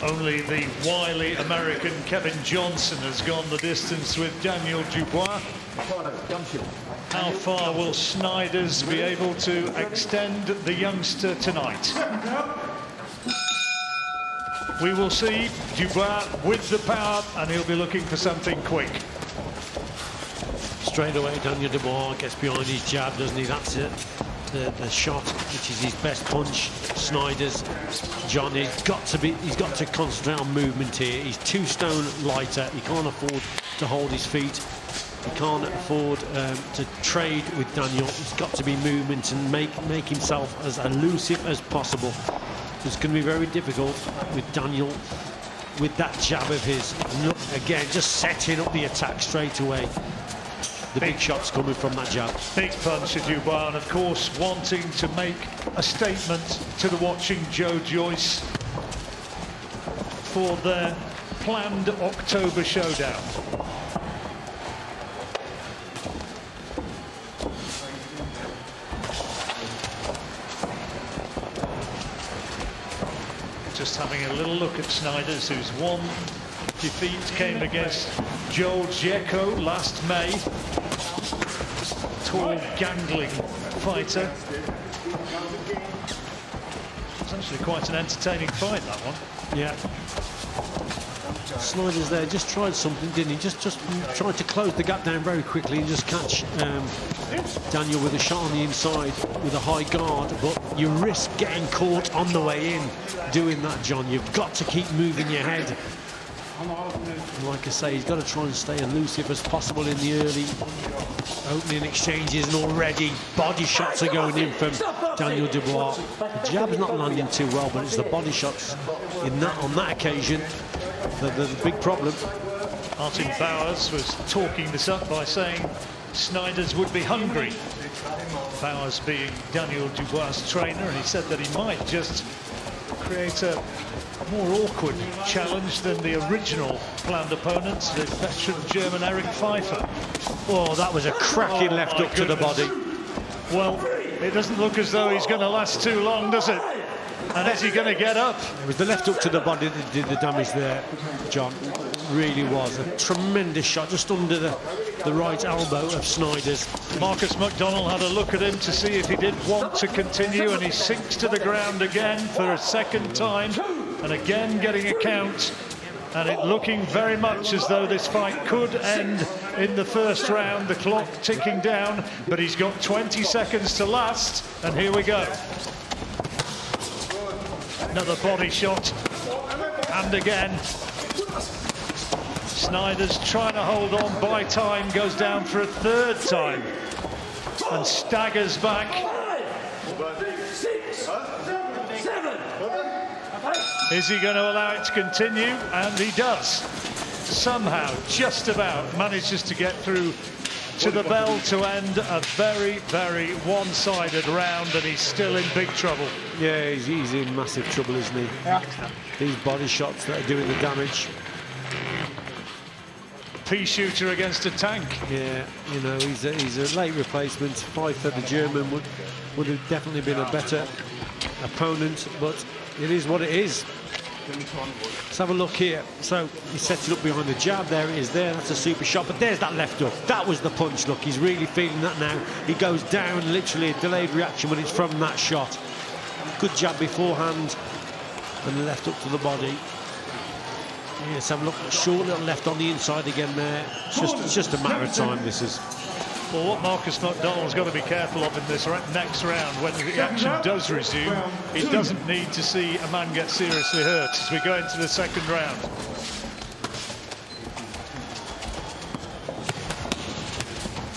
Only the wily American Kevin Johnson has gone the distance with Daniel Dubois. How far will Snijders be able to extend the youngster tonight? We will see. Dubois with the power, and he'll be looking for something quick. Straight away, Daniel Dubois gets behind his jab, doesn't he? That's it. The shot, which is his best punch. Snijders, John, he's got to concentrate on movement here. He's 2 stone lighter. He can't afford to hold his feet. He can't afford to trade with Daniel. He's got to be movement and make himself as elusive as possible. It's going to be very difficult with Daniel with that jab of his. And look, again, just setting up the attack straight away. The big shots coming from that jab. Big punch to Dubois, and of course wanting to make a statement to the watching Joe Joyce for their planned October showdown. Just having a little look at Snijders, whose one defeat came against Joe Joyce last May. Tall, gangling fighter. It's actually quite an entertaining fight, that one. Yeah. Snijders there just tried something, didn't he? Just tried to close the gap down very quickly and just catch Daniel with a shot on the inside with a high guard, but you risk getting caught on the way in doing that, John. You've got to keep moving your head. Like I say, he's got to try and stay elusive as possible in the early opening exchanges, and already body shots are going in from Daniel Dubois. The jab's not landing too well, but it's the body shots on that occasion the big problem. Martin Bowers was talking this up by saying Snijders would be hungry. Bowers being Daniel Dubois' trainer, and he said that he might just create a more awkward challenge than the original planned opponents, the veteran German Eric Pfeiffer. Oh, that was a cracking left hook to the body. Well, it doesn't look as though he's going to last too long, does it? And is he going to get up? It was the left hook to the body that did the damage there, John. Really was a tremendous shot just under the right elbow of Snijders. Marcus McDonald had a look at him to see if he did want to continue, and he sinks to the ground again for a second time, and again getting a count, and it looking very much as though this fight could end in the first round. The clock ticking down, but he's got 20 seconds to last, and here we go. Another body shot, and again. Snijders trying to hold on, buy time, goes down for a third time, and staggers back. 5, 6, 7. Is he going to allow it to continue? And he does. Somehow, just about, manages to get through to the bell to end a very, very one-sided round, and he's still in big trouble. Yeah, he's in massive trouble, isn't he? Yeah. These body shots that are doing the damage. Pea shooter against a tank. Yeah, you know, he's a late replacement. Pfeiffer, the German, would have definitely been a better opponent, but it is what it is. Let's have a look here. So he sets it up behind the jab. There it is there. That's a super shot. But there's that left hook. That was the punch. Look, he's really feeling that now. He goes down, literally a delayed reaction, but it's from that shot. Good jab beforehand. And the left hook to the body. Yeah, let's have a look. Short little left on the inside again there. It's just a matter of time, this is. Well, what Marcus McDonald's got to be careful of in this next round, when the action does resume, he doesn't need to see a man get seriously hurt as we go into the second round.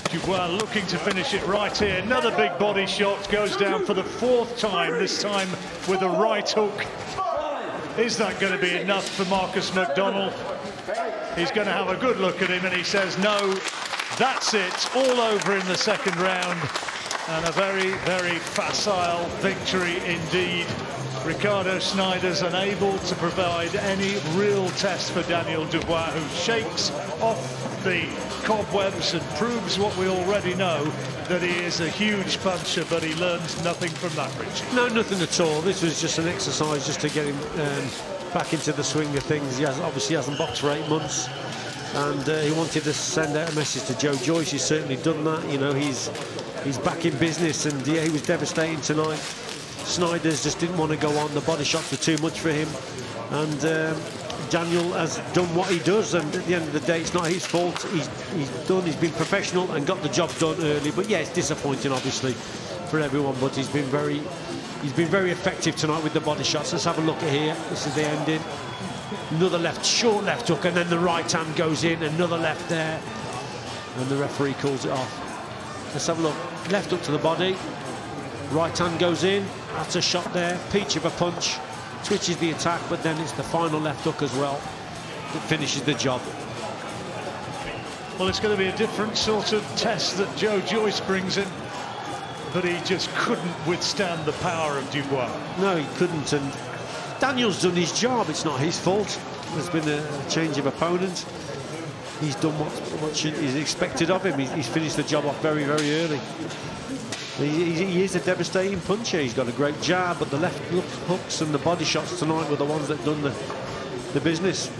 Dubois looking to finish it right here. Another big body shot, goes down for the fourth time, this time with a right hook. Is that going to be enough for Marcus McDonald? He's going to have a good look at him, and he says no. That's it, all over in the second round, and a very, very facile victory indeed. Ricardo Snijders unable to provide any real test for Daniel Dubois, who shakes off the cobwebs and proves what we already know, that he is a huge puncher, but he learns nothing from that, Richie. No, nothing at all. This was just an exercise just to get him back into the swing of things. He obviously hasn't boxed for 8 months, and he wanted to send out a message to Joe Joyce. He's certainly done that. You know, he's back in business, and yeah, he was devastating tonight. Snijders just didn't want to go on. The body shots were too much for him, and Daniel has done what he does, and at the end of the day, it's not his fault. He's been professional and got the job done early. But yeah, it's disappointing, obviously, for everyone. But he's been very effective tonight with the body shots. Let's have a look at here. This is the ending. Another short left hook, and then the right hand goes in. Another left there, and the referee calls it off. Let's have a look. Left hook to the body. Right hand goes in. That's a shot there. Peach of a punch. Switches the attack, but then it's the final left hook as well that finishes the job. Well, it's going to be a different sort of test that Joe Joyce brings in, but he just couldn't withstand the power of Dubois. No, he couldn't, and Daniel's done his job. It's not his fault. There's been a change of opponent. He's done what is expected of him. He's finished the job off very, very early. He is a devastating puncher. He's got a great jab, but the left hooks and the body shots tonight were the ones that done the business.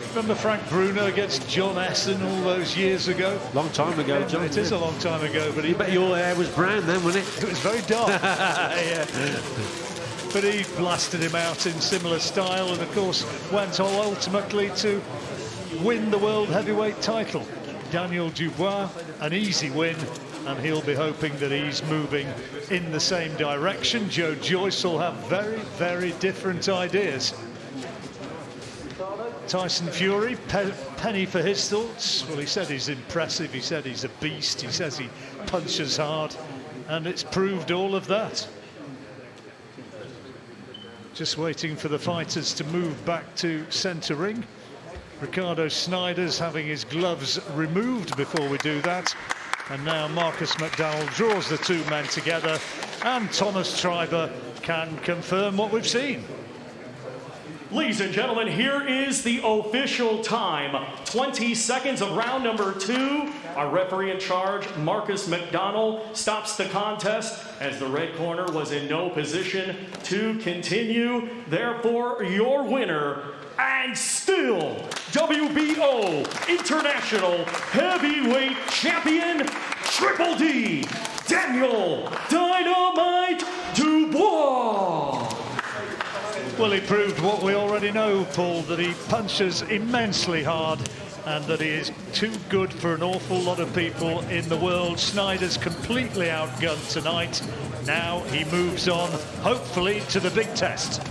Remember Frank Bruno against John Essen all those years ago? Long time ago, yeah, John. It is a long time ago, but I bet your hair was brown then, wasn't it? It was very dark. Yeah. But he blasted him out in similar style, and of course went on ultimately to win the world heavyweight title. Daniel Dubois, an easy win, and he'll be hoping that he's moving in the same direction. Joe Joyce will have very, very different ideas. Tyson Fury, penny for his thoughts. Well, he said he's impressive, he said he's a beast, he says he punches hard, and it's proved all of that. Just waiting for the fighters to move back to centre ring. Ricardo Snijders having his gloves removed before we do that. And now Marcus McDowell draws the two men together, and Thomas Schreiber can confirm what we've seen. Ladies and gentlemen, here is the official time. 20 seconds of round number 2. Our referee in charge, Marcus McDonnell, stops the contest as the red corner was in no position to continue. Therefore, your winner, and still WBO International Heavyweight Champion, Triple D, Daniel Dynamite Dubois. Well, he proved what we already know, Paul, that he punches immensely hard and that he is too good for an awful lot of people in the world. Snijders completely outgunned tonight. Now he moves on, hopefully, to the big test.